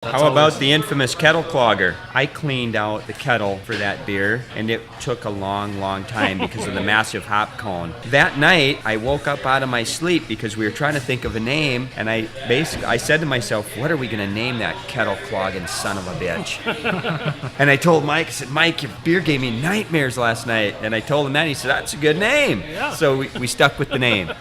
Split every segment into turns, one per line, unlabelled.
How about the infamous kettle clogger? I cleaned out the kettle for that beer, and it took a long time because of the massive hop cone. That night, I woke up out of my sleep because we were trying to think of a name, and I said to myself, what are we going to name that kettle clogging son of a bitch? And I told Mike, I said, Mike, your beer gave me nightmares last night. And I told him that, and he said, that's a good name. Yeah. So we stuck with the name.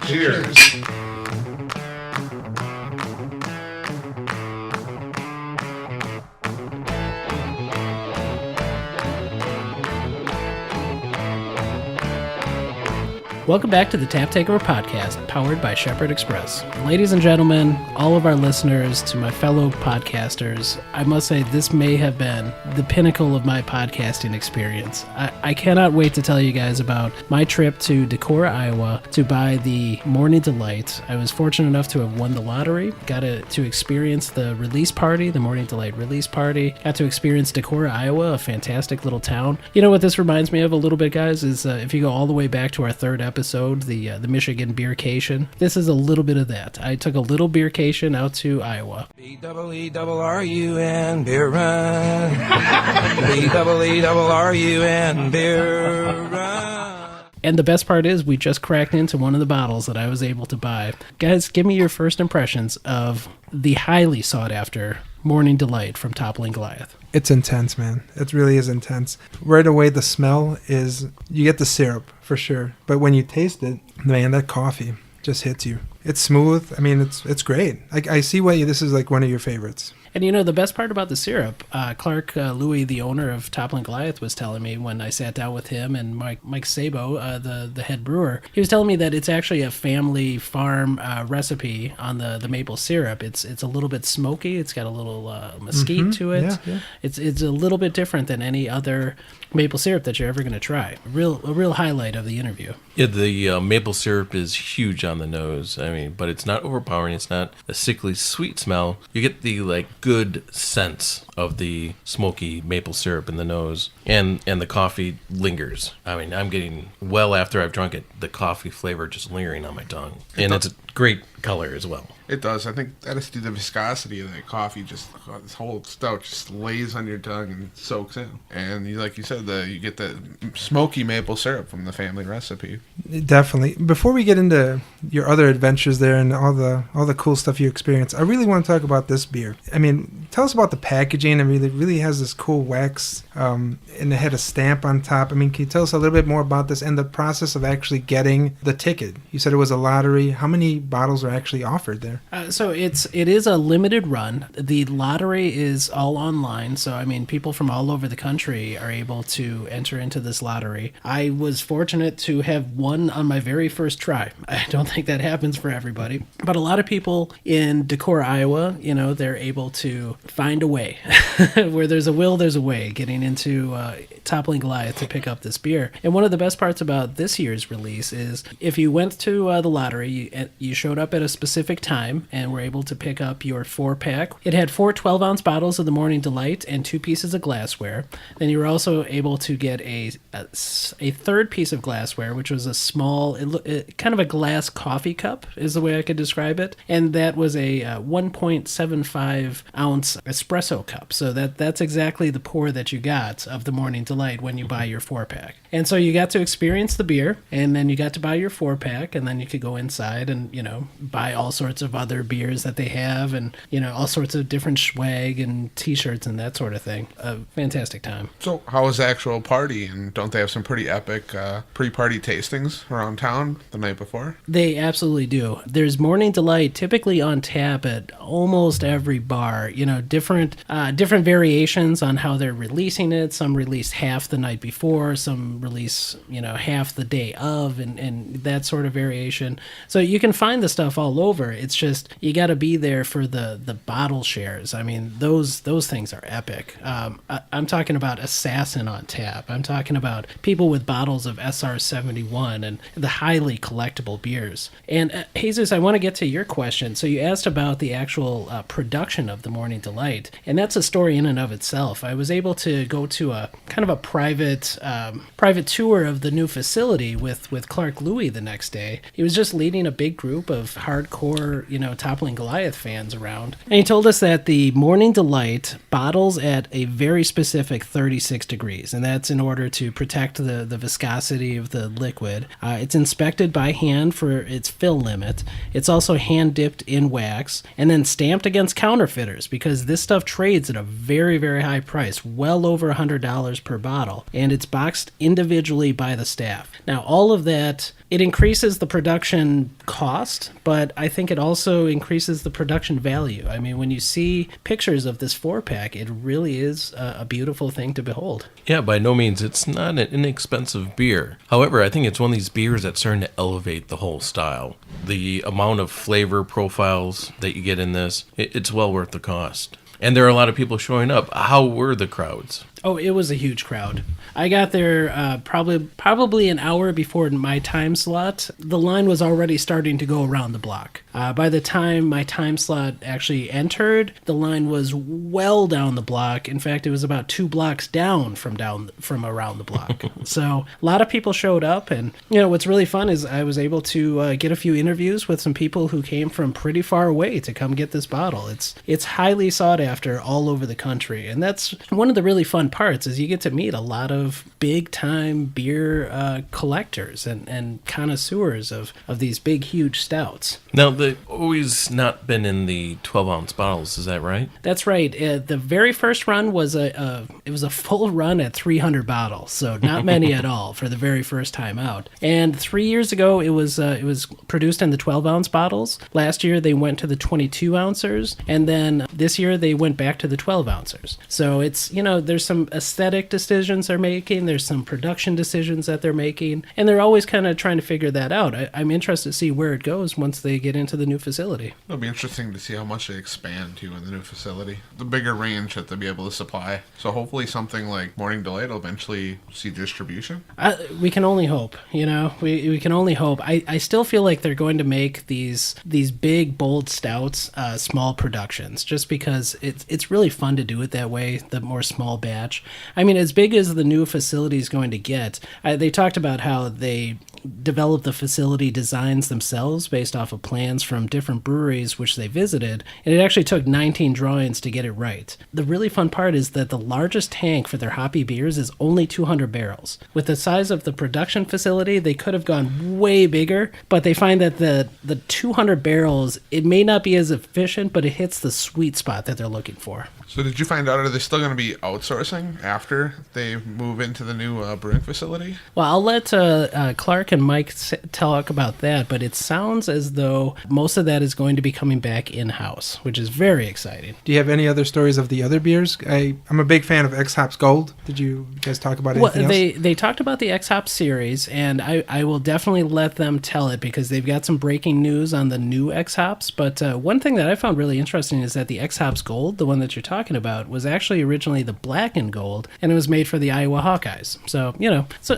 Cheers.
Welcome back to the Tap Takeover Podcast, powered by Shepherd Express. Ladies and gentlemen, all of our listeners, to my fellow podcasters, I must say this may have been the pinnacle of my podcasting experience. I cannot wait to tell you guys about my trip to Decorah, Iowa to buy the Morning Delight. I was fortunate enough to have won the lottery, got to experience the release party, the Morning Delight release party, got to experience Decorah, Iowa, a fantastic little town. You know what this reminds me of a little bit, guys, is if you go all the way back to our third episode, the Michigan beercation. This is a little bit of that. I took a little beercation out to Iowa.
B-double-E-double-R-U-N beer run. B-double-E-double-R-U-N beer run.
And the best part is we just cracked into one of the bottles that I was able to buy. Guys, give me your first impressions of the highly sought after Morning Delight from Toppling Goliath.
It's intense, man. It really is intense. Right away, the smell is, you get the syrup for sure. But when you taste it, man, that coffee just hits you. It's smooth. I mean, it's great. I see why this is like one of your favorites.
And you know, the best part about the syrup, Clark Lewey, the owner of Toppling Goliath, was telling me when I sat down with him and Mike Saboe, the head brewer, he was telling me that it's actually a family farm recipe on the maple syrup. It's a little bit smoky. It's got a little mesquite to it. Yeah. It's a little bit different than any other maple syrup that you're ever going to try. A real highlight of the interview.
Yeah, the maple syrup is huge on the nose. I mean, but it's not overpowering. It's not a sickly sweet smell. You get the good sense of the smoky maple syrup in the nose, and the coffee lingers. I mean, I'm getting, well after I've drunk it, the coffee flavor just lingering on my tongue. And it's a great color as well.
It does. I think that is the viscosity of that coffee. Just this whole stout just lays on your tongue and soaks in. And like you said, you get that smoky maple syrup from the family recipe.
Definitely. Before we get into your other adventures there and all the cool stuff you experience, I really want to talk about this beer. I mean, tell us about the packaging. I mean, it really has this cool wax, and it had a stamp on top. I mean, can you tell us a little bit more about this and the process of actually getting the ticket? You said it was a lottery. How many bottles are actually offered there?
So it is a limited run. The lottery is all online, so I mean people from all over the country are able to enter into this lottery. I was fortunate to have won on my very first try. I don't think that happens for everybody, but a lot of people in Decorah, Iowa, you know, they're able to find a way. Where there's a will, there's a way, getting into Toppling Goliath to pick up this beer. And one of the best parts about this year's release is if you went to the lottery, you showed up at a specific time and were able to pick up your 4-pack. It had 4 12-ounce bottles of the Morning Delight and 2 pieces of glassware. Then you were also able to get a third piece of glassware, which was a small, kind of a glass coffee cup is the way I could describe it. And that was a 1.75-ounce espresso cup. So that's exactly the pour that you got of the Morning Delight when you buy your 4-pack. And so you got to experience the beer, and then you got to buy your 4-pack, and then you could go inside and, you know, buy all sorts of other beers that they have, and, you know, all sorts of different swag and t-shirts and that sort of thing. A fantastic time.
So how was the actual party, and don't they have some pretty epic pre-party tastings around town the night before?
They absolutely do. There's Morning Delight typically on tap at almost every bar. You know, different variations on how they're releasing it. Some release half the night before, some release, you know, half the day of, and that sort of variation. So you can find the stuff all over. It's just you got to be there for the bottle shares. I mean, those things are epic. I'm talking about Assassin on tap. I'm talking about people with bottles of SR71 and the highly collectible beers. And Jesus, I want to get to your question. So you asked about the actual production of the Morning Delight. Delight. And that's a story in and of itself. I was able to go to a kind of a private tour of the new facility with Clark Lewey the next day. He was just leading a big group of hardcore, Toppling Goliath fans around. And he told us that the Morning Delight bottles at a very specific 36 degrees, and that's in order to protect the viscosity of the liquid. It's inspected by hand for its fill limit. It's also hand dipped in wax and then stamped against counterfeiters, because this stuff trades at a very, very high price, well over $100 per bottle, and it's boxed individually by the staff. Now, all of that, it increases the production cost, but I think it also increases the production value. I mean, when you see pictures of this 4-pack, it really is a beautiful thing to behold.
Yeah, by no means. It's not an inexpensive beer. However, I think it's one of these beers that's starting to elevate the whole style. The amount of flavor profiles that you get in this, it's well worth the cost. And there are a lot of people showing up. How were the crowds?
Oh, it was a huge crowd. I got there probably an hour before my time slot. The line was already starting to go around the block. By the time my time slot actually entered, the line was well down the block. In fact, it was about 2 blocks down from around the block. So a lot of people showed up, and what's really fun is I was able to get a few interviews with some people who came from pretty far away to come get this bottle. It's highly sought after all over the country, and that's one of the really fun parts is you get to meet a lot of big time beer collectors and connoisseurs of these big huge stouts.
Now, they've always not been in the 12-ounce bottles, is that right?
That's right. The very first run was a full run at 300 bottles, so not many at all for the very first time out. And 3 years ago, it was produced in the 12-ounce bottles. Last year, they went to the 22-ouncers, and then this year they went back to the 12-ouncers. So it's, there's some aesthetic decisions they're making, there's some production decisions that they're making, and they're always kind of trying to figure that out. I'm interested to see where it goes once they get into the new facility.
It'll be interesting to see how much they expand to in the new facility. The bigger range that they'll be able to supply. So hopefully something like Morning Delight will eventually see distribution.
We can only hope, we can only hope. I still feel like they're going to make these big, bold stouts small productions, just because it's really fun to do it that way, the more small batch. I mean, as big as the new facility is going to get, they talked about how they developed the facility designs themselves based off of plans from different breweries which they visited, and it actually took 19 drawings to get it right. The really fun part is that the largest tank for their hoppy beers is only 200 barrels. With the size of the production facility, they could have gone way bigger, but they find that the 200 barrels, it may not be as efficient, but it hits the sweet spot that they're looking for.
So did you find out, are they still going to be outsourcing after they move into the new brewing facility?
Well, I'll let Clark and Mike talk about that, but it sounds as though most of that is going to be coming back in-house, which is very exciting.
Do you have any other stories of the other beers? I'm a big fan of X-Hops Gold. Did you guys talk about anything else?
They talked about the X-Hops series, and I will definitely let them tell it because they've got some breaking news on the new X-Hops. But one thing that I found really interesting is that the X-Hops Gold, the one that you're talking about, was actually originally the Black and Gold, and it was made for the Iowa Hawkeyes. So,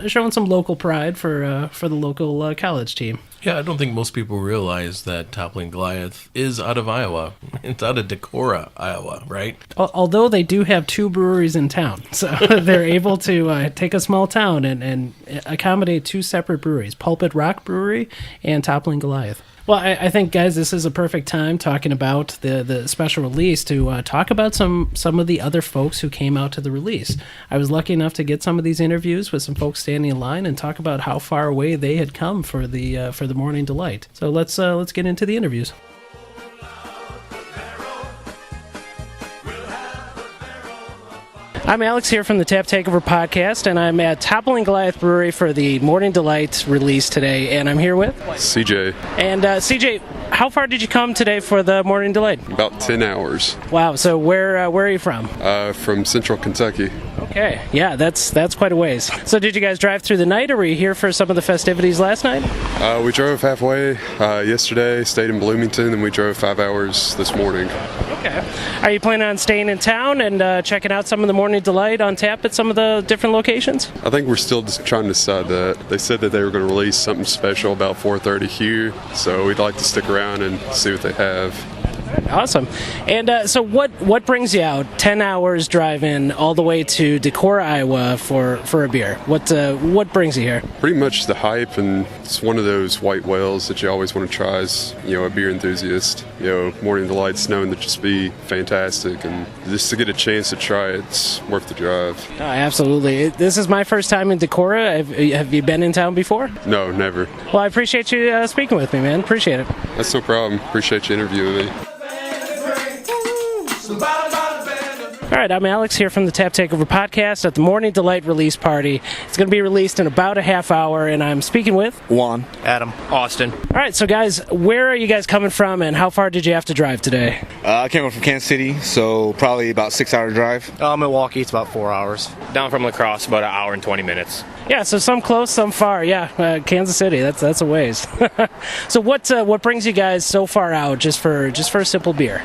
showing some local pride for the local college team.
Yeah, I don't think most people realize that Toppling Goliath is out of Iowa. It's out of Decorah, Iowa, right?
Although they do have 2 breweries in town, so they're able to take a small town and accommodate 2 separate breweries, Pulpit Rock Brewery and Toppling Goliath. Well, I think, guys, this is a perfect time talking about the special release to talk about some of the other folks who came out to the release. I was lucky enough to get some of these interviews with some folks standing in line and talk about how far away they had come for the Morning Delight. So let's get into the interviews. I'm Alex here from the Tap Takeover Podcast, and I'm at Toppling Goliath Brewery for the Morning Delight release today, and I'm here with
CJ.
And CJ, how far did you come today for the Morning Delight?
About 10 hours.
Wow, so where are you from?
From Central Kentucky.
Okay, yeah, that's quite a ways. So did you guys drive through the night, or were you here for some of the festivities last night?
We drove halfway yesterday, stayed in Bloomington, and we drove 5 hours this morning.
Okay. Are you planning on staying in town and checking out some of the Morning Delight on tap at some of the different locations?
I think we're still just trying to decide that. They said that they were going to release something special about 4:30 here, so we'd like to stick around and see what they have.
Awesome. And so what brings you out 10 hours driving all the way to Decorah, Iowa for a beer? What brings you here?
Pretty much the hype, and it's one of those white whales that you always want to try as, a beer enthusiast. Morning Delight's known to just be fantastic, and just to get a chance to try it, it's worth the drive.
Oh, absolutely. This is my first time in Decorah. Have you been in town before?
No, never.
Well, I appreciate you speaking with me, man. Appreciate it.
That's no problem. Appreciate you interviewing me.
All right, I'm Alex here from the Tap Takeover Podcast at the Morning Delight release party. It's going to be released in about a half hour, and I'm speaking with
Juan, Adam,
Austin.
All right, so guys, where are you guys coming from, and how far did you have to drive today?
I came up from Kansas City, so probably about 6-hour drive.
Milwaukee, it's about 4 hours.
Down from La Crosse, about an hour and 20 minutes.
Yeah, so some close, some far. Yeah, Kansas City, that's a ways. So what brings you guys so far out just for a simple beer?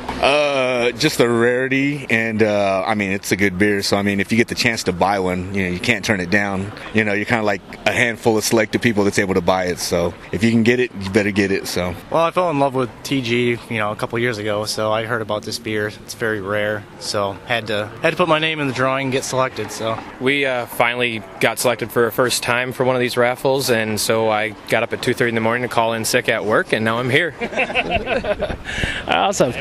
Just the rarity, and it's a good beer. So if you get the chance to buy one, you can't turn it down. You're kind of like a handful of selected people that's able to buy it. So if you can get it, you better get it. So.
Well, I fell in love with TG, a couple years ago. So I heard about this beer. It's very rare. So had to put my name in the drawing and get selected. So
we finally got selected for a first time for one of these raffles, and so I got up at 2:30 in the morning to call in sick at work, and now I'm here.
Awesome.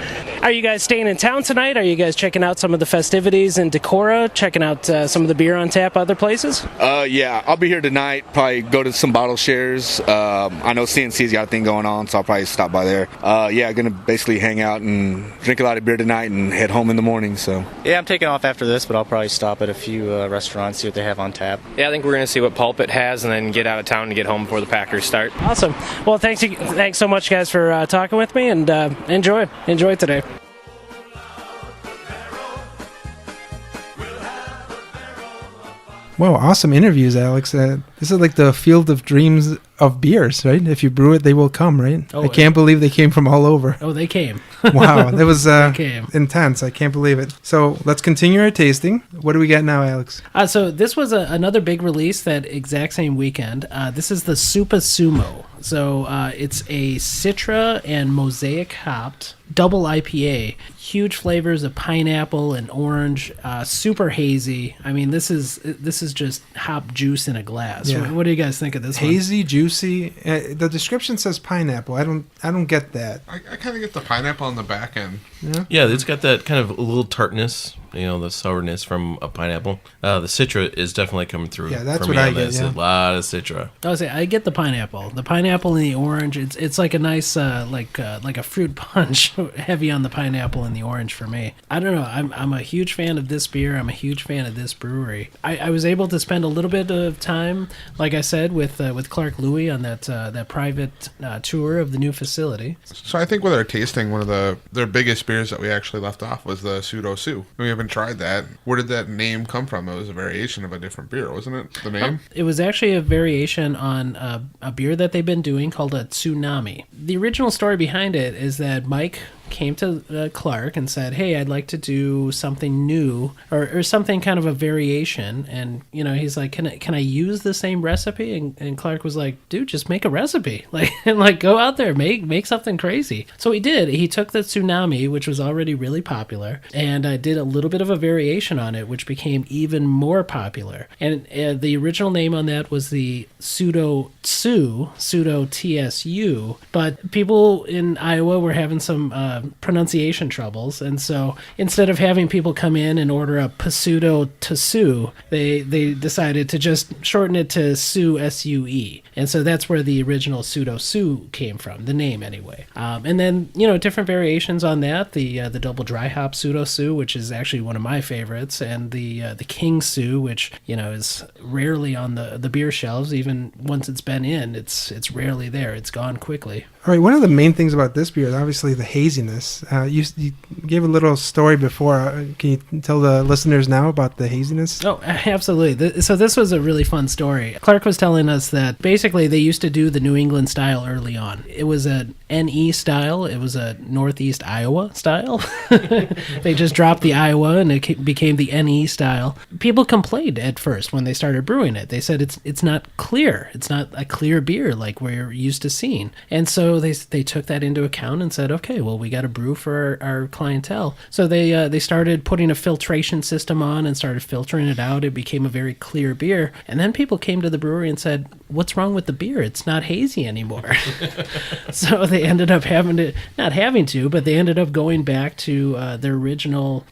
Are you guys staying in town tonight? Are you guys checking out some of the festivities in Decorah? Checking out some of the beer on tap other places?
Yeah, I'll be here tonight. Probably go to some bottle shares. I know CNC's got a thing going on, so I'll probably stop by there. Gonna basically hang out and drink a lot of beer tonight and head home in the morning. So.
Yeah, I'm taking off after this, but I'll probably stop at a few restaurants, see what they have on tap.
Yeah, I think we're going to see what Pulpit has and then get out of town to get home before the Packers start.
Awesome. Well, thanks so much, guys, for talking with me, and enjoy today.
Wow, awesome interviews, Alex. This is like the field of dreams of beers, right? If you brew it, they will come, right?
Oh,
I can't believe they came from all over.
Oh, they came.
Wow, that was
came.
intense. I can't believe it. So let's continue our tasting. What do we got now, Alex?
So this was another big release that exact same weekend. This is the Sumo. So it's a Citra and Mosaic hopped double IPA. Huge flavors of pineapple and orange, super hazy. This is just hop juice in a glass.
Yeah.
What do you guys think of this
Hazy, juicy. The description says pineapple. I don't get that.
I kind of get the pineapple on the back end.
Yeah, it's got that kind of a little tartness, the sourness from a pineapple. The Citra is definitely coming through.
Yeah, that's
for
what
me
I
on
get.
this.
Yeah.
A lot of Citra.
I get the pineapple. The pineapple and the orange. It's like a nice like a fruit punch, heavy on the pineapple and the orange for me. I don't know. I'm a huge fan of this beer. I'm a huge fan of this brewery. I was able to spend a little bit of time, like I said, with Clark Lewey on that private tour of the new facility.
So I think with our tasting, one of their biggest beers that we actually left off was the Pseudo-Sue. We haven't tried that. Where did that name come from? It was a variation of a different beer, wasn't it? The name?
It was actually a variation on a beer that they've been doing called a Tsunami. The original story behind it is that Mike came to Clark and said, hey, I'd like to do something new or something kind of a variation. And, he's like, can I use the same recipe? And Clark was like, dude, just make a recipe. Go out there, make something crazy. So he did. He took the Tsunami, which was already really popular, and did a little bit of a variation on it, which became even more popular. And the original name on that was the Pseudo-Sue, Pseudo-TSU. But people in Iowa were having some pronunciation troubles, and so instead of having people come in and order a Pseudo-Sue, they decided to just shorten it to Sue, S-U-E. And so that's where the original Pseudo-Sue came from, the name anyway. And then, different variations on that, the double dry hop Pseudo-Sue, which is actually one of my favorites, and the King Sue, which, is rarely on the beer shelves. Even once it's been in, it's rarely there. It's gone quickly.
All right, one of the main things about this beer is obviously the haziness. You gave a little story before. Can you tell the listeners now about the haziness?
Oh, absolutely. So this was a really fun story. Clark was telling us that basically they used to do the New England style early on. It was a NE style. It was a Northeast Iowa style. They just dropped the Iowa and it became the NE style. People complained at first when they started brewing it. They said it's not clear. It's not a clear beer like we're used to seeing. And so they took that into account and said, okay, well, we got to brew for our clientele. So they started putting a filtration system on and started filtering it out. It became a very clear beer. And then people came to the brewery and said, what's wrong with the beer? It's not hazy anymore. So they ended up but they ended up going back to their original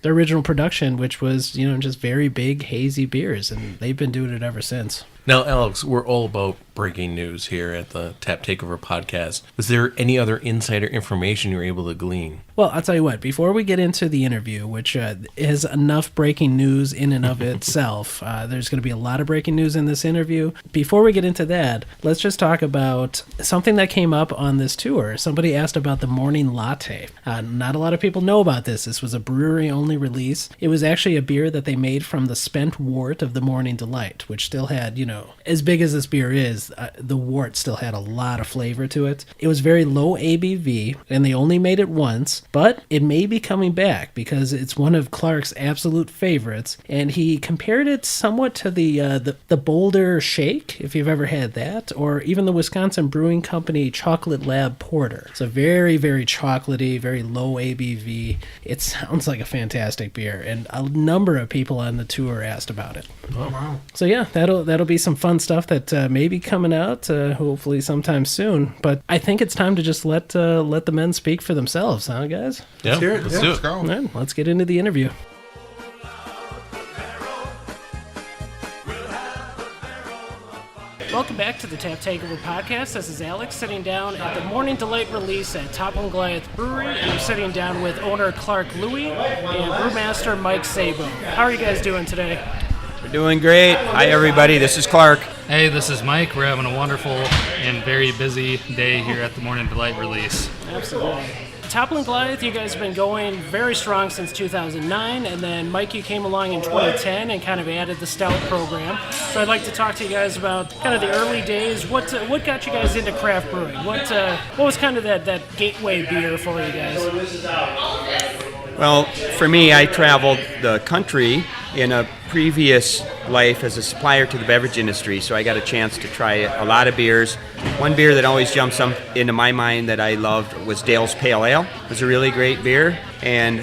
production, which was, just very big hazy beers, and they've been doing it ever since.
Now, Alex, we're all about breaking news here at the Tap Takeover Podcast. Was there any other insider information you were able to glean?
Well, I'll tell you what, before we get into the interview, which is enough breaking news in and of itself, there's going to be a lot of breaking news in this interview. Before we get into that, let's just talk about something that came up on this tour. Somebody asked about the morning latte. Not a lot of people know about this. This was a brewery-only release. It was actually a beer that they made from the spent wort of the Morning Delight, which still had, as big as this beer is, the wort still had a lot of flavor to it. It was very low ABV, and they only made it once, but it may be coming back because it's one of Clark's absolute favorites, and he compared it somewhat to the Boulder Shake, if you've ever had that, or even the Wisconsin Brewing Company Chocolate Lab Porter. It's a very, very chocolatey, very low ABV. It sounds like a fantastic beer, and a number of people on the tour asked about it.
Oh, wow.
So yeah, that'll be some fun stuff that may be coming out hopefully sometime soon. But I think it's time to just let the men speak for themselves, huh, guys?
Yeah,
Let's hear it.
let's
Yeah,
do
Let's
it.
go.
All right, let's get into the interview. Welcome back to the Tap Takeover Podcast. This is Alex sitting down at the Morning Delight release at Toppling Goliath Brewery, and I'm sitting down with owner Clark Lewey and brewmaster Mike Saboe. How are you guys doing today?
We're doing great. Hi, everybody. This is Clark.
Hey, this is Mike. We're having a wonderful and very busy day here at the Morning Delight release.
Absolutely. Toppling Goliath, you guys have been going very strong since 2009, and then Mike, you came along in 2010 and kind of added the stout program. So I'd like to talk to you guys about kind of the early days. What got you guys into craft brewing? What was kind of that gateway beer for you guys?
Well, for me, I traveled the country in a previous life as a supplier to the beverage industry, so I got a chance to try a lot of beers. One beer that always jumps into my mind that I loved was Dale's Pale Ale. It was a really great beer, and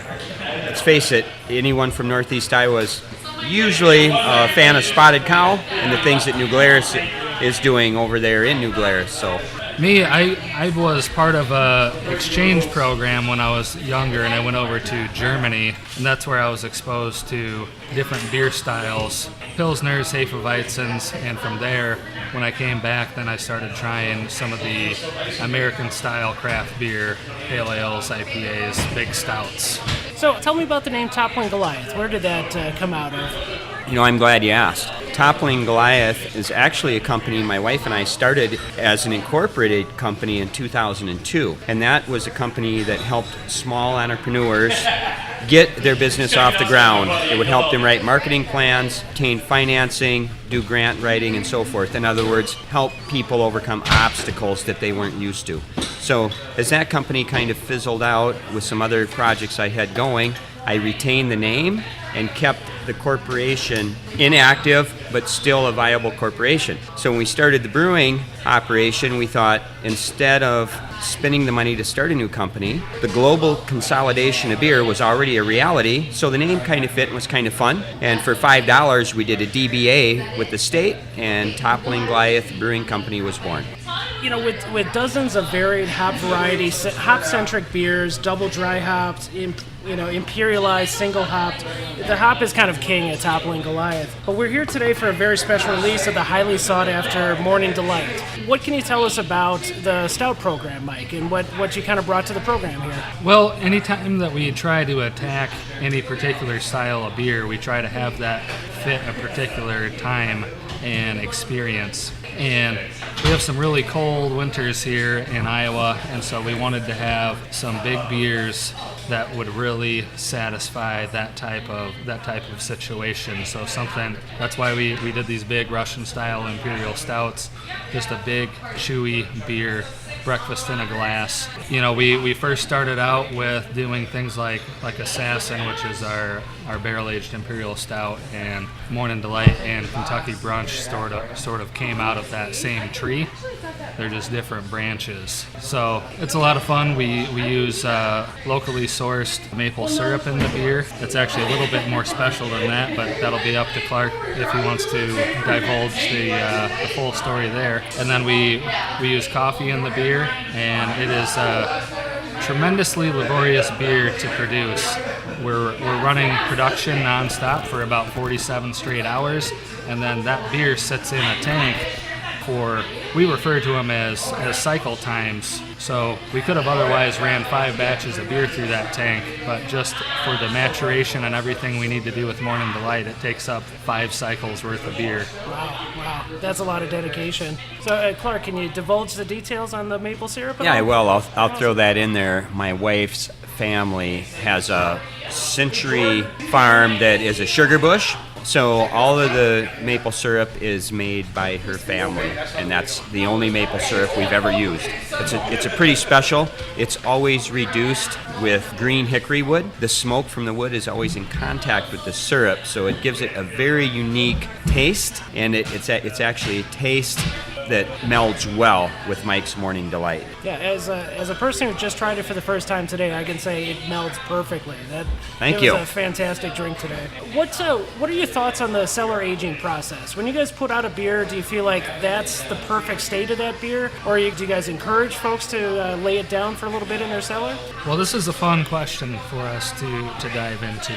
let's face it, anyone from Northeast Iowa is usually a fan of Spotted Cow and the things that New Glarus is doing over there in New Glarus. So
Me, I was part of a exchange program when I was younger, and I went over to Germany, and that's where I was exposed to different beer styles, Pilsners, Hefeweizens, and from there, when I came back, then I started trying some of the American-style craft beer, pale ales, IPAs, big stouts.
So tell me about the name Toppling Goliath. Where did that come out of?
I'm glad you asked. Toppling Goliath is actually a company my wife and I started as an incorporated company in 2002. And that was a company that helped small entrepreneurs get their business off the ground. It would help them write marketing plans, obtain financing, do grant writing, and so forth. In other words, help people overcome obstacles that they weren't used to. So as that company kind of fizzled out with some other projects I had going, I retained the name and kept the corporation inactive, but still a viable corporation. So when we started the brewing operation, we thought instead of spending the money to start a new company, the global consolidation of beer was already a reality, so the name kind of fit and was kind of fun. And for $5, we did a DBA with the state, and Toppling Goliath Brewing Company was born.
With dozens of varied hop varieties, hop-centric beers, double dry hopped, imperialized, single hopped, the hop is kind of king at Toppling Goliath. But we're here today for a very special release of the highly sought-after Morning Delight. What can you tell us about the stout program, Mike, and what you kind of brought to the program here?
Well, anytime that we try to attack any particular style of beer, we try to have that fit a particular time and experience. And we have some really cold winters here in Iowa, and so we wanted to have some big beers that would really satisfy that type of situation. So that's why we did these big Russian style imperial stouts, just a big chewy beer, breakfast in a glass. We first started out with doing things like Assassin, which is our barrel-aged imperial stout, and Morning Delight and Kentucky Brunch sort of came out of that same tree. They're just different branches. So it's a lot of fun. We use locally sourced maple syrup in the beer. It's actually a little bit more special than that, but that'll be up to Clark if he wants to divulge the full story there. And then we use coffee in the beer, and it is tremendously laborious beer to produce. We're running production nonstop for about 47 straight hours, and then that beer sits in a tank for, we refer to them as cycle times. So we could have otherwise ran 5 batches of beer through that tank, but just for the maturation and everything we need to do with Morning Delight, it takes up 5 cycles worth of beer.
Wow, that's a lot of dedication. So Clark, can you divulge the details on the maple syrup?
Yeah, I will. I'll throw that in there. My wife's family has a century farm that is a sugar bush. So all of the maple syrup is made by her family, and that's the only maple syrup we've ever used. It's a pretty special. It's always reduced with green hickory wood. The smoke from the wood is always in contact with the syrup, so it gives it a very unique taste, and it's actually a taste that melds well with Mike's Morning Delight.
Yeah, as a person who just tried it for the first time today, I can say it melds perfectly.
Thank you.
It was a fantastic drink today. What are your thoughts on the cellar aging process? When you guys put out a beer, do you feel like that's the perfect state of that beer, or do you guys encourage folks to lay it down for a little bit in their cellar?
Well, this is a fun question for us to dive into.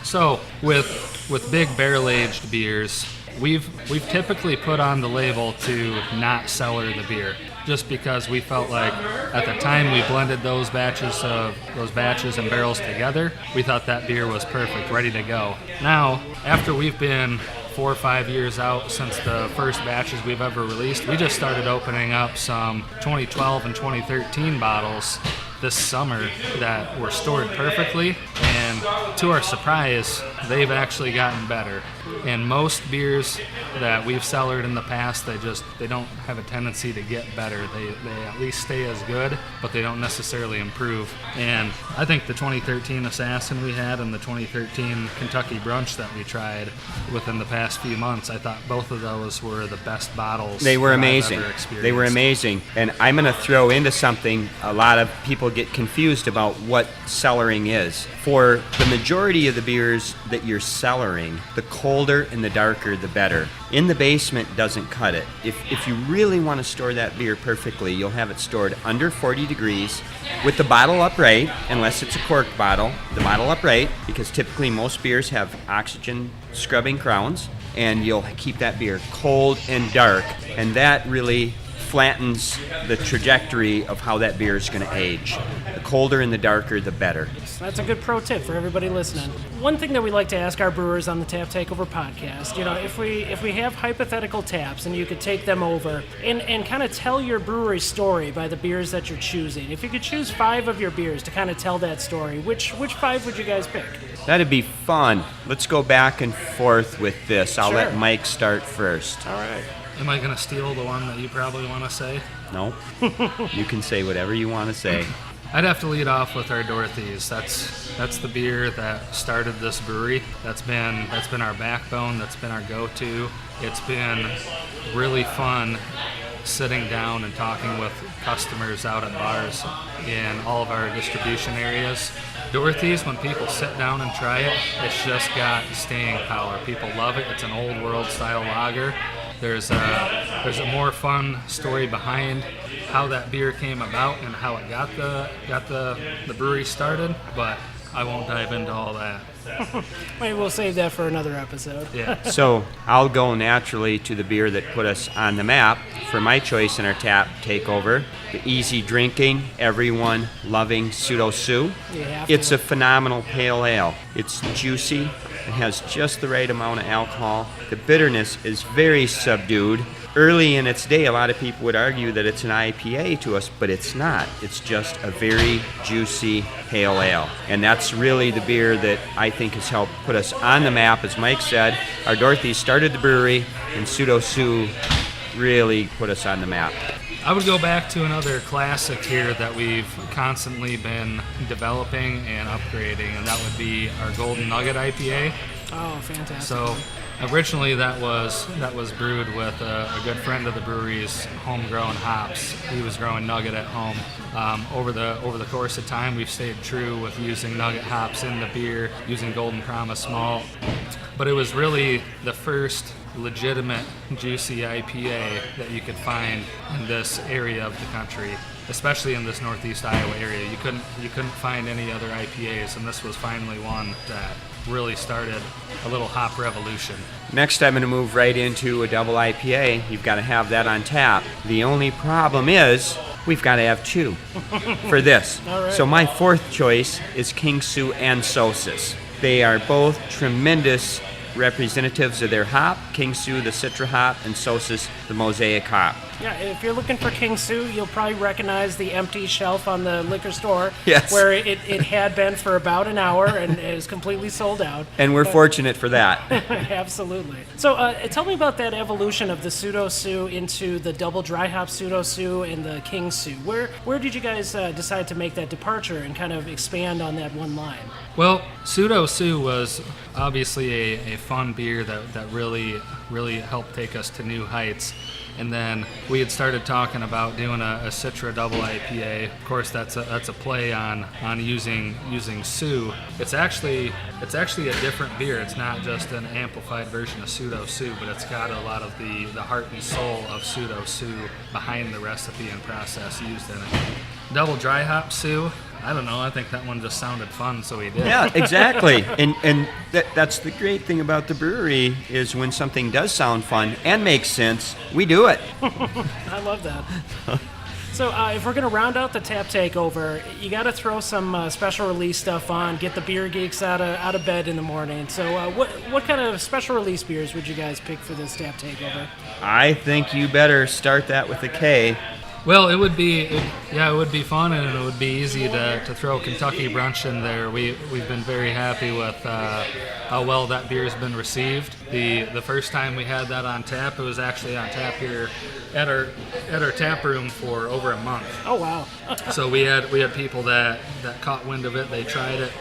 So with big barrel-aged beers, we've typically put on the label to not cellar the beer, just because we felt like at the time we blended those batches and barrels together, we thought that beer was perfect, ready to go. Now, after we've been 4 or 5 years out since the first batches we've ever released, we just started opening up some 2012 and 2013 bottles this summer that were stored perfectly, and to our surprise, they've actually gotten better. And most beers that we've cellared in the past, they don't have a tendency to get better. They at least stay as good, but they don't necessarily improve. And I think the 2013 Assassin we had and the 2013 Kentucky Brunch that we tried within the past few months, I thought both of those were the best bottles.
They were amazing.
I've ever experienced.
They were amazing. And I'm going to throw into something a lot of people get confused about what cellaring is. For the majority of the beers that you're cellaring, the colder and the darker, the better. In the basement doesn't cut it. If you really want to store that beer perfectly, you'll have it stored under 40 degrees with the bottle upright, unless it's a corked bottle, the bottle upright, because typically most beers have oxygen scrubbing crowns, and you'll keep that beer cold and dark, and that really flattens the trajectory of how that beer is going to age. The colder and the darker, the better.
That's a good pro tip for everybody listening. One thing that we like to ask our brewers on the Tap Takeover podcast, if we have hypothetical taps and you could take them over and kind of tell your brewery story by the beers that you're choosing. If you could choose 5 of your beers to kind of tell that story, which 5 would you guys pick?
That'd be fun. Let's go back and forth with this. I'll
Sure.
let Mike start first.
All right.
Am I going to steal the one that you probably want to say?
No. You can say whatever you want to say.
I'd have to lead off with our Dorothy's. That's the beer that started this brewery. That's been our backbone. That's been our go-to. It's been really fun sitting down and talking with customers out at bars in all of our distribution areas. Dorothy's, when people sit down and try it, it's just got staying power. People love it. It's an old world style lager. There's a more fun story behind how that beer came about and how it got the brewery started, but I won't dive into all that.
Maybe we'll save that for another episode.
Yeah.
So I'll go naturally to the beer that put us on the map for my choice in our Tap Takeover. The easy drinking, everyone loving Pseudo-Sue. It's a phenomenal pale ale. It's juicy. It has just the right amount of alcohol. The bitterness is very subdued. Early in its day, a lot of people would argue that it's an IPA to us, but it's not. It's just a very juicy pale ale. And that's really the beer that I think has helped put us on the map. As Mike said, our Dorothy started the brewery, and Pseudo-Sue really put us on the map.
I would go back to another classic here that we've constantly been developing and upgrading, and that would be our Golden Nugget IPA.
Oh, fantastic.
So Originally, that was brewed with a good friend of the brewery's homegrown hops. He was growing Nugget at home. Over the course of time, we've stayed true with using Nugget hops in the beer, using Golden Promise malt. But it was really the first legitimate juicy IPA that you could find in this area of the country, especially in this Northeast Iowa area. You couldn't find any other IPAs, and this was finally one that really started a little hop revolution.
Next, I'm going to move right into a double IPA. You've got to have that on tap. The only problem is we've got to have two for this.
All right.
So my fourth choice is King Sue and Sosis. They are both tremendous representatives of their hop. King Sue, the Citra hop, and Sosis, the Mosaic hop.
Yeah, if you're looking for King Sue, you'll probably recognize the empty shelf on the liquor store.
Yes.
Where it had been for about an hour and is completely sold out.
And we're fortunate for that.
Absolutely. So tell me about that evolution of the Pseudo-Sue into the double dry hop Pseudo-Sue and the King Sue. Where did you guys decide to make that departure and kind of expand on that one line?
Well, Pseudo-Sue was obviously a fun beer that really helped take us to new heights. And then we had started talking about doing a Citra double IPA. Of course, that's a play on using Sue. It's actually a different beer. It's not just an amplified version of Pseudo-Sue, but it's got a lot of the heart and soul of Pseudo-Sue behind the recipe and process used in it. Double dry hop Sue, I don't know. I think that one just sounded fun, so we did.
Yeah, exactly. and that's the great thing about the brewery is when something does sound fun and makes sense, we do it.
I love that. So if we're going to round out the Tap Takeover, you got to throw some special release stuff on, get the beer geeks out of bed in the morning. So what kind of special release beers would you guys pick for this Tap Takeover?
I think you better start that with a K.
Well, it would be fun, and it would be easy to throw Kentucky Brunch in there. We've been very happy with how well that beer has been received. The first time we had that on tap, it was actually on tap here at our tap room for over a month.
Oh wow!
So we had people that caught wind of it. They tried it,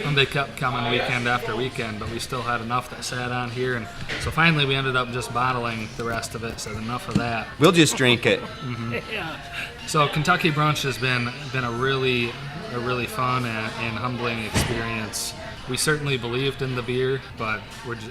and they kept coming weekend after weekend. But we still had enough that sat on here, and so finally we ended up just bottling the rest of it. So enough of that.
We'll just drink it.
Mm-hmm.
Yeah.
So Kentucky Brunch has been a really fun and humbling experience. We certainly believed in the beer, but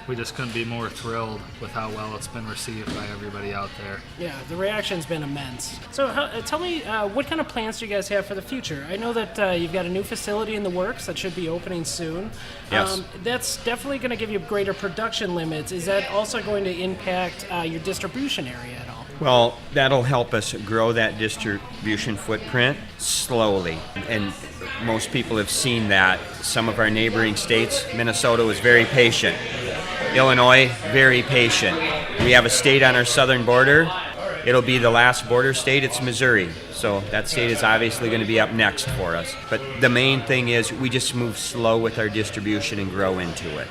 we just couldn't be more thrilled with how well it's been received by everybody out there.
Yeah, the reaction's been immense. So tell me, what kind of plans do you guys have for the future? I know that you've got a new facility in the works that should be opening soon.
Yes.
That's definitely going to give you greater production limits. Is that also going to impact your distribution area at all?
Well, that'll help us grow that distribution footprint slowly. And most people have seen that. Some of our neighboring states, Minnesota was very patient. Illinois, very patient. We have a state on our southern border. It'll be the last border state. It's Missouri. So that state is obviously going to be up next for us. But the main thing is we just move slow with our distribution and grow into it.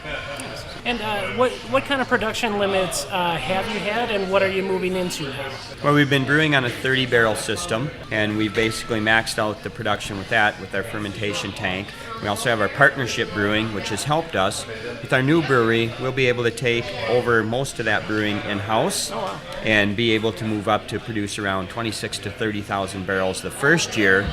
And what kind of production limits have you had, and what are you moving into now?
Well, we've been brewing on a 30-barrel system, and we've basically maxed out the production with that, with our fermentation tank. We also have our partnership brewing, which has helped us. With our new brewery, we'll be able to take over most of that brewing in-house and be able to move up to produce around 26 to 30,000 barrels the first year.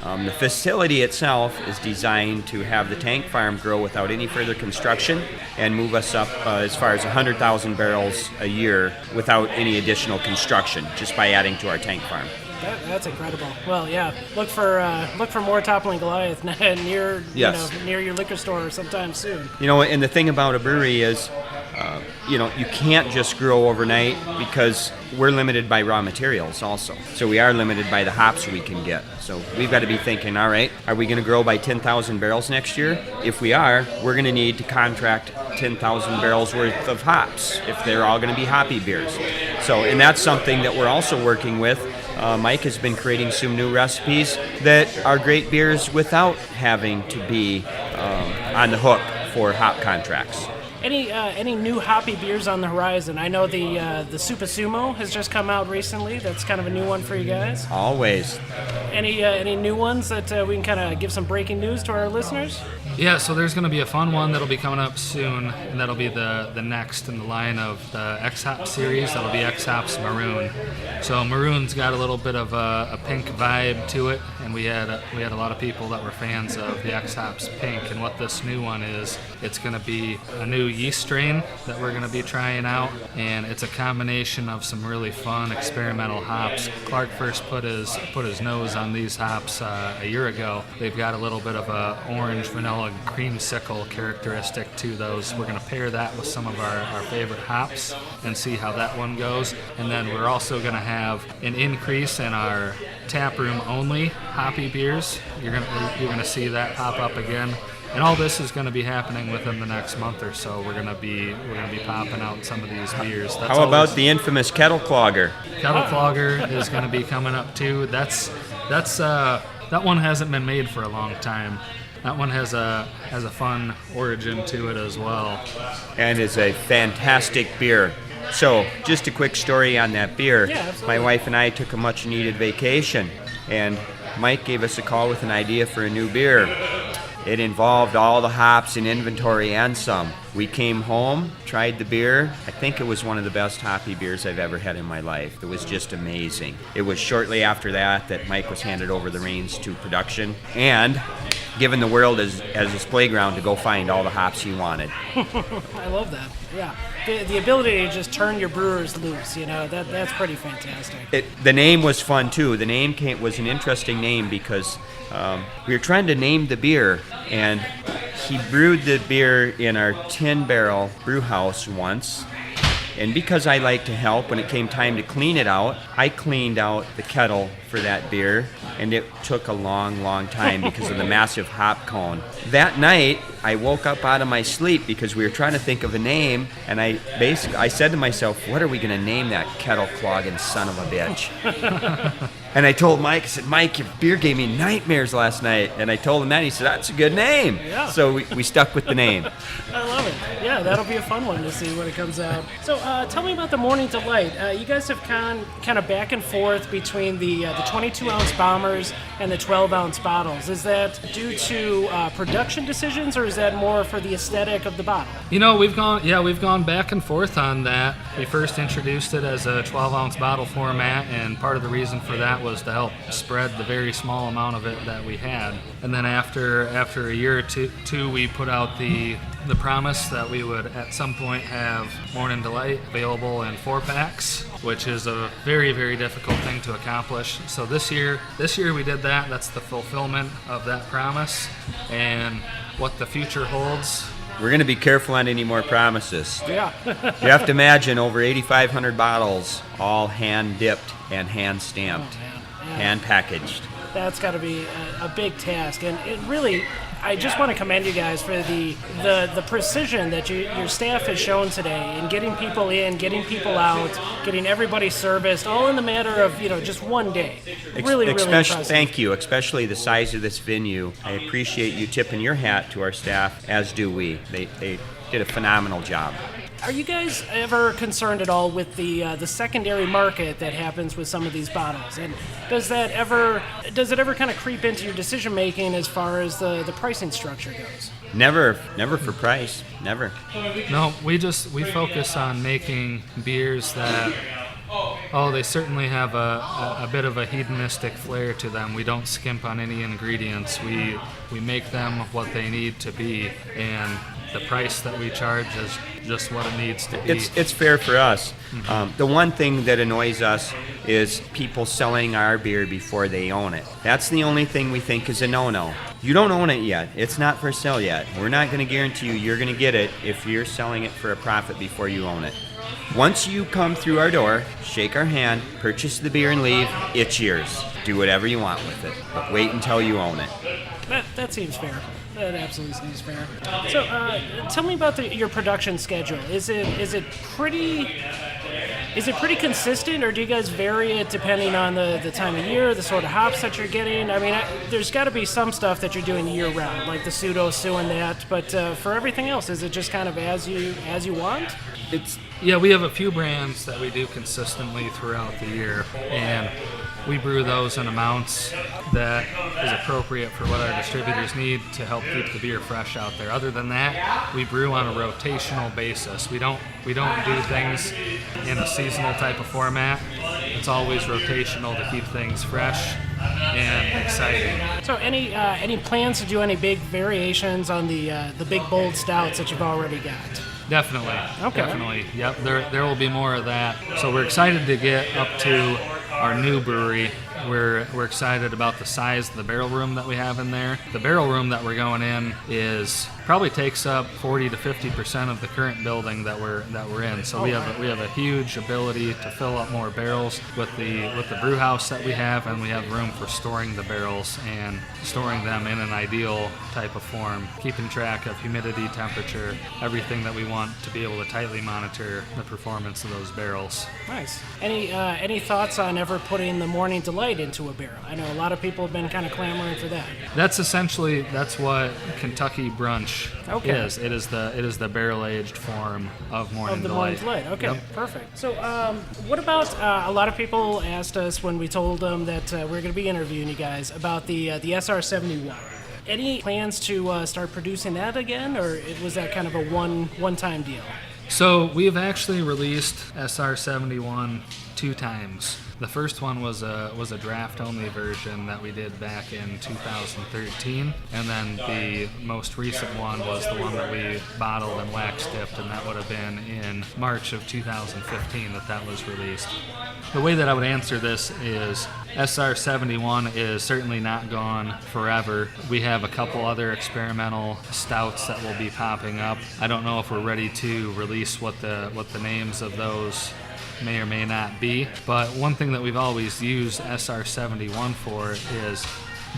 The facility itself is designed to have the tank farm grow without any further construction and move us up as far as 100,000 barrels a year without any additional construction, just by adding to our tank farm.
That's incredible. Well, yeah. Look for more Toppling Goliath near near your liquor store sometime soon.
And the thing about a brewery is, you can't just grow overnight because we're limited by raw materials also. So we are limited by the hops we can get. So we've got to be thinking, all right, are we going to grow by 10,000 barrels next year? If we are, we're going to need to contract 10,000 barrels worth of hops if they're all going to be hoppy beers. And that's something that we're also working with. Mike has been creating some new recipes that are great beers without having to be on the hook for hop contracts.
Any new hoppy beers on the horizon? I know the Super Sumo has just come out recently. That's kind of a new one for you guys.
Always.
Any new ones that we can kind of give some breaking news to our listeners?
Yeah, so there's going to be a fun one that'll be coming up soon, and that'll be the next in the line of the X-Hop series. That'll be X-Hop's Maroon. So Maroon's got a little bit of a pink vibe to it, and we had a lot of people that were fans of the X-Hop's Pink. And what this new one is, it's going to be a new yeast strain that we're going to be trying out, and it's a combination of some really fun experimental hops. Clark first put his nose on these hops a year ago. They've got a little bit of a orange vanilla creamsicle characteristic to those. We're going to pair that with some of our favorite hops and see how that one goes. And then we're also going to have an increase in our tap room only hoppy beers. You're going to see that pop up again. And all this is going to be happening within the next month or so. We're going to be popping out some of these beers.
How about the infamous kettle clogger?
Kettle clogger is going to be coming up too. That one hasn't been made for a long time. That one has a fun origin to it as well. And is a fantastic beer. So, just a quick story on that beer.
Yeah, absolutely.
My wife and I took a much-needed vacation, and Mike gave us a call with an idea for a new beer. It involved all the hops in inventory and some. We came home, tried the beer. I think it was one of the best hoppy beers I've ever had in my life. It was just amazing. It was shortly after that Mike was handed over the reins to production and given the world as his playground to go find all the hops he wanted.
I love that. Yeah. The ability to just turn your brewers loose, that's pretty fantastic.
The name was fun too. The name was an interesting name because we were trying to name the beer, and he brewed the beer in our 10-barrel brew house once. And because I like to help, when it came time to clean it out, I cleaned out the kettle for that beer, and it took a long, long time because of the massive hop cone. That night, I woke up out of my sleep because we were trying to think of a name, and I said to myself, what are we going to name that kettle clogging son of a bitch? And I told Mike, I said, Mike, your beer gave me nightmares last night. And I told him that, and he said, that's a good name.
Yeah.
So we stuck with the name.
I love it. Yeah, that'll be a fun one to see when it comes out. So tell me about the Morning Delight. You guys have gone kind of back and forth between the 22-ounce bombers and the 12-ounce bottles. Is that due to production decisions, or is that more for the aesthetic of the bottle?
We've gone back and forth on that. We first introduced it as a 12-ounce bottle format, and part of the reason for that was to help spread the very small amount of it that we had. And then after a year or two, we put out the promise that we would at some point have Morning Delight available in 4-packs, which is a very, very difficult thing to accomplish. So this year we did that. That's the fulfillment of that promise, and what the future holds.
We're going to be careful on any more promises.
Yeah.
You have to imagine over 8,500 bottles, all hand-dipped and hand-stamped, hand-packaged.
That's got to be a big task, and it really, I just want to commend you guys for the precision that your staff has shown today in getting people in, getting people out, getting everybody serviced, all in the matter of just one day. Really impressive.
Thank you, especially the size of this venue. I appreciate you tipping your hat to our staff, as do we. They did a phenomenal job.
Are you guys ever concerned at all with the secondary market that happens with some of these bottles? And does it ever kind of creep into your decision making as far as the pricing structure goes?
Never for price. Never.
No, we focus on making beers that they certainly have a bit of a hedonistic flair to them. We don't skimp on any ingredients. We make them what they need to be, and the price that we charge is just what it needs to be.
It's fair for us. Mm-hmm. The one thing that annoys us is people selling our beer before they own it. That's the only thing we think is a no-no. You don't own it yet. It's not for sale yet. We're not going to guarantee you're going to get it if you're selling it for a profit before you own it. Once you come through our door, shake our hand, purchase the beer and leave, it's yours. Do whatever you want with it, but wait until you own it.
That seems fair. That absolutely seems fair. So, tell me about your production schedule. Is it pretty consistent, or do you guys vary it depending on the time of year, the sort of hops that you're getting? I mean, there's got to be some stuff that you're doing year round, like the Pseudo-Sue and that. But for everything else, is it just kind of as you want?
We have a few brands that we do consistently throughout the year, and we brew those in amounts that is appropriate for what our distributors need to help keep the beer fresh out there. Other than that, we brew on a rotational basis. We don't do things in a seasonal type of format. It's always rotational to keep things fresh and exciting.
So any plans to do any big variations on the big bold stouts that you've already got?
Definitely.
Okay.
Definitely. Yep. There will be more of that. So we're excited to get up to our new brewery. We're excited about the size of the barrel room that we have in there. The barrel room that we're going in probably takes up 40 to 50% of the current building that we're in. So we have a huge ability to fill up more barrels with the brew house that we have, and we have room for storing the barrels and storing them in an ideal type of form, keeping track of humidity, temperature, everything that we want to be able to tightly monitor the performance of those barrels.
Nice. Any thoughts on ever putting the Morning Delight into a barrel? I know a lot of people have been kind of clamoring for that.
That's what Kentucky Brunch is. It is the barrel aged form of Morning Delight.
Okay,
yep.
Perfect. So what about a lot of people asked us when we told them that we're going to be interviewing you guys about the SR71. Any plans to start producing that again, or was that kind of a one-time deal?
So we've actually released SR71 two times. The first one was a draft-only version that we did back in 2013, and then the most recent one was the one that we bottled and wax-dipped, and that would have been in March of 2015 that was released. The way that I would answer this is SR71 is certainly not gone forever. We have a couple other experimental stouts that will be popping up. I don't know if we're ready to release what the names of those may or may not be, but one thing that we've always used SR71 for is,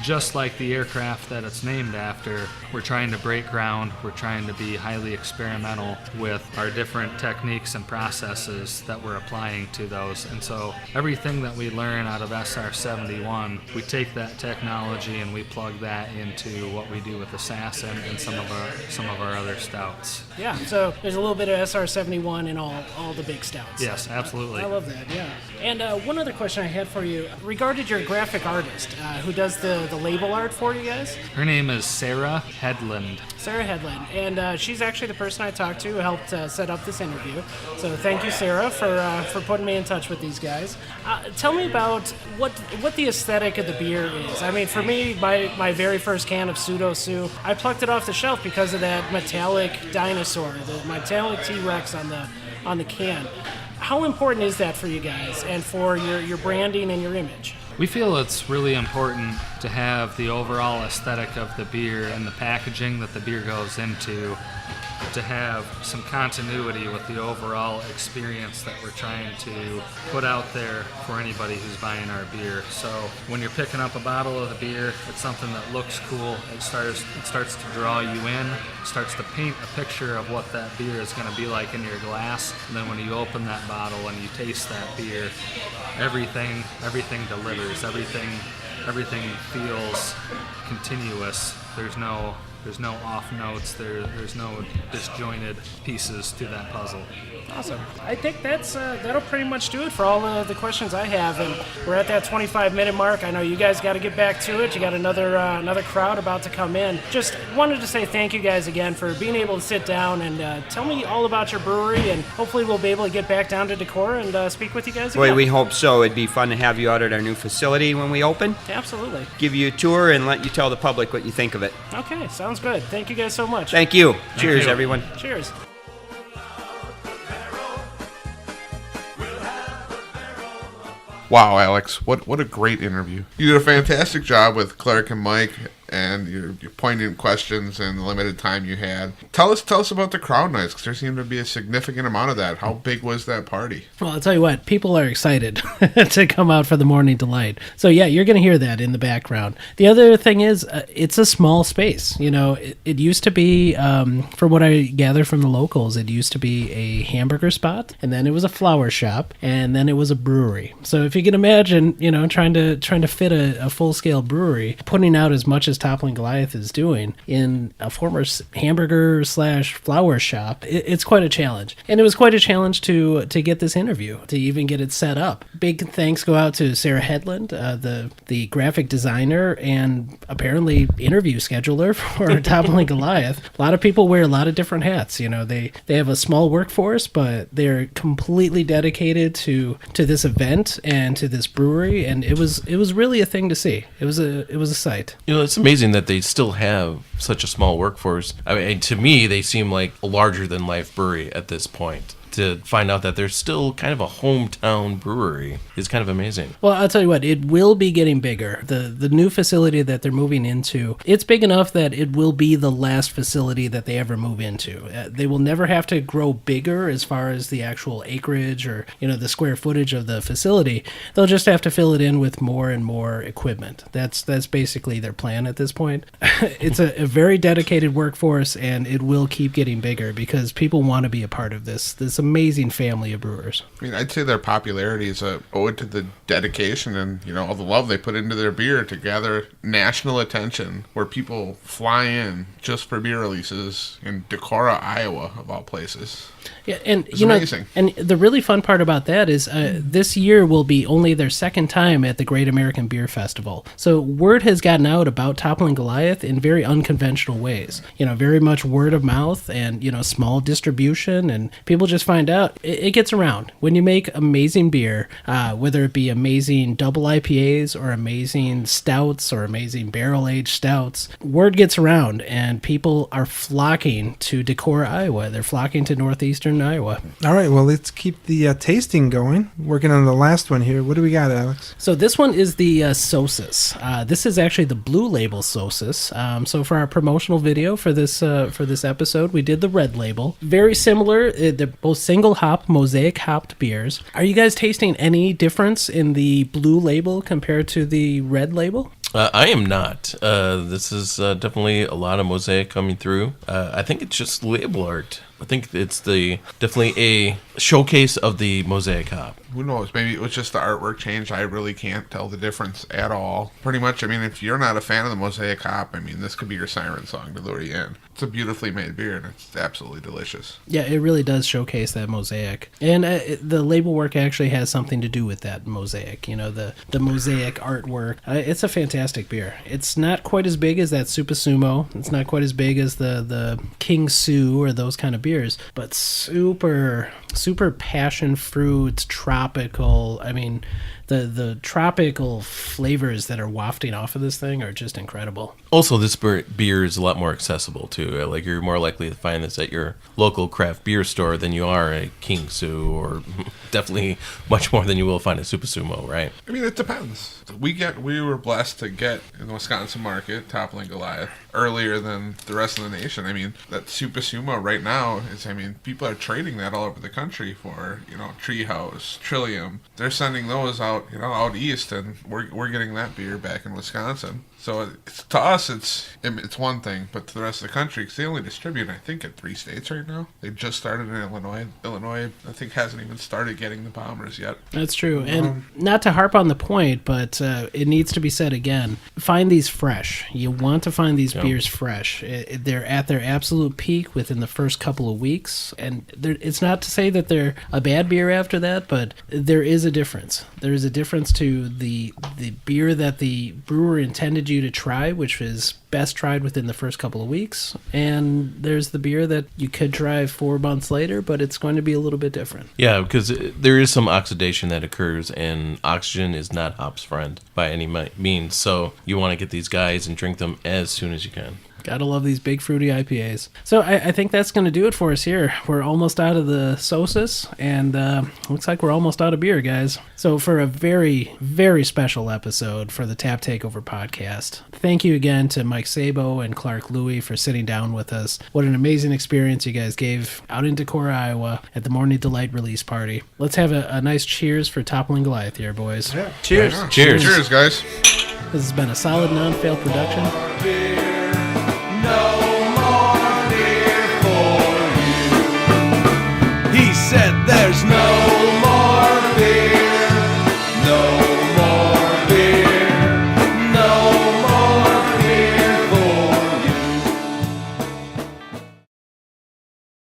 just like the aircraft that it's named after, we're trying to break ground. We're trying to be highly experimental with our different techniques and processes that we're applying to those. And so everything that we learn out of SR71, we take that technology and we plug that into what we do with Assassin and some of our other stouts.
Yeah, so there's a little bit of SR71 in all the big stouts.
Yes, absolutely.
I love that, yeah. And one other question I had for you regarding your graphic artist who does the label art for you guys.
Her name is Sarah Headland.
Sarah Headland, and she's actually the person I talked to who helped set up this interview. So thank you, Sarah, for putting me in touch with these guys. Tell me about what the aesthetic of the beer is. I mean, for me, my very first can of Pseudo-Sue, I plucked it off the shelf because of that metallic dinosaur, the metallic T-Rex on the can. How important is that for you guys and for your branding and your image?
We feel it's really important to have the overall aesthetic of the beer and the packaging that the beer goes into, to have some continuity with the overall experience that we're trying to put out there for anybody who's buying our beer. So when you're picking up a bottle of the beer, it's something that looks cool. It starts to draw you in, starts to paint a picture of what that beer is going to be like in your glass. And then when you open that bottle and you taste that beer, everything delivers. Everything feels continuous. There's no off notes. There's no disjointed pieces to that puzzle.
Awesome. I think that'll pretty much do it for all the questions I have, and we're at that 25-minute mark. I know you guys got to get back to it. You got another crowd about to come in. Just wanted to say thank you guys again for being able to sit down and tell me all about your brewery, and hopefully we'll be able to get back down to Decorah and speak with you guys again.
Boy, we hope so. It'd be fun to have you out at our new facility when we open.
Absolutely.
Give you a tour and let you tell the public what you think of it.
Okay, sounds good. Thank you guys so much.
Thank you. Cheers, everyone.
Cheers.
Wow, Alex, what a great interview. You did a fantastic job with Clark and Mike, and your poignant questions and the limited time you had. Tell us about the crowd nights, because there seemed to be a significant amount of that. How big was that party?
Well, I'll tell you what, people are excited to come out for the Morning Delight. So yeah, you're going to hear that in the background. The other thing is, it's a small space. You know, it used to be, from what I gather from the locals, it used to be a hamburger spot, and then it was a flower shop, and then it was a brewery. So if you can imagine, you know, trying to fit a full-scale brewery, putting out as much as as Toppling Goliath is doing in a former hamburger/flower shop, it's quite a challenge. And it was quite a challenge to get this interview, to even get it set up. Big thanks go out to Sarah Headland, the graphic designer and apparently interview scheduler for Toppling Goliath. A lot of people wear a lot of different hats. You know, they have a small workforce, but they're completely dedicated to this event and to this brewery, and it was really a thing to see. It was a sight.
You know, it's amazing that they still have such a small workforce. I mean, to me, they seem like a larger than life brewery at this point. To find out that they're still kind of a hometown brewery is kind of amazing.
Well, I'll tell you what, it will be getting bigger. The new facility that they're moving into, it's big enough that it will be the last facility that they ever move into. They will never have to grow bigger as far as the actual acreage or, you know, the square footage of the facility. They'll just have to fill it in with more and more equipment. That's basically their plan at this point. It's a very dedicated workforce, and it will keep getting bigger because people want to be a part of this amazing family of brewers.
I mean, I'd say their popularity is a ode to the dedication and, you know, all the love they put into their beer to gather national attention, where people fly in just for beer releases in Decorah, Iowa, of all places.
Yeah, and
it's amazing.
And the really fun part about that is this year will be only their second time at the Great American Beer Festival. So word has gotten out about Toppling Goliath in very unconventional ways. You know, very much word of mouth and, you know, small distribution, and people just find out. It gets around. When you make amazing beer, whether it be amazing double IPAs or amazing stouts or amazing barrel-aged stouts, word gets around, and people are flocking to Decorah, Iowa. They're flocking to northeastern Iowa.
All right, well, let's keep the tasting going. Working on the last one here. What do we got, Alex?
So this one is the Sosis. This is actually the Blue Label Sosis. So for our promotional video for this episode, we did the Red Label. Very similar. They're both single hop, mosaic hopped beers. Are you guys tasting any difference in the Blue Label compared to the Red Label?
I am not. This is definitely a lot of mosaic coming through. I think it's just label art. I think it's definitely a showcase of the mosaic hop.
Who knows? Maybe it was just the artwork changed. I really can't tell the difference at all. Pretty much, I mean, if you're not a fan of the mosaic hop, I mean, this could be your siren song to lure you in. It's a beautifully made beer, and it's absolutely delicious.
Yeah, it really does showcase that mosaic. And the label work actually has something to do with that mosaic, you know, the mosaic artwork. It's a fantastic beer. It's not quite as big as that Super Sumo. It's not quite as big as the King Sue or those kind of beers, but super passion fruit, tropical. I mean, the tropical flavors that are wafting off of this thing are just incredible.
Also, this beer is a lot more accessible too. Like, you're more likely to find this at your local craft beer store than you are at King Sue, or definitely much more than you will find at Super Sumo, right?
I mean, it depends. We were blessed to get in the Wisconsin market Toppling Goliath earlier than the rest of the nation. I mean, that Super Sumo right now is, I mean, people are trading that all over the country for, you know, Treehouse, Trillium. They're sending those out, you know, out east, and we're getting that beer back in Wisconsin. So to us, it's one thing, but to the rest of the country, because they only distribute, I think, in 3 states right now. They just started in Illinois. Illinois, I think, hasn't even started getting the bombers yet.
That's true. And not to harp on the point, but it needs to be said again. Find these fresh. You want to find these beers fresh. They're at their absolute peak within the first couple of weeks. And it's not to say that they're a bad beer after that, but there is a difference. There is a difference to the beer that the brewer intended you to try, which is best tried within the first couple of weeks, and there's the beer that you could try 4 months later, but it's going to be a little bit different.
Yeah, because there is some oxidation that occurs, and oxygen is not hop's friend by any means, so you want to get these guys and drink them as soon as you can.
Gotta love these big fruity IPAs. So I think that's going to do it for us here. We're almost out of the Sosis, and looks like we're almost out of beer, guys. So for a very, very special episode for the Tap Takeover Podcast, thank you again to Mike Saboe and Clark Lewey for sitting down with us. What an amazing experience you guys gave out in Decorah, Iowa at the Morning Delight release party. Let's have a nice cheers for Toppling Goliath here, boys.
Yeah.
Cheers.
Yeah. Cheers, guys.
This has been a solid non-fail production.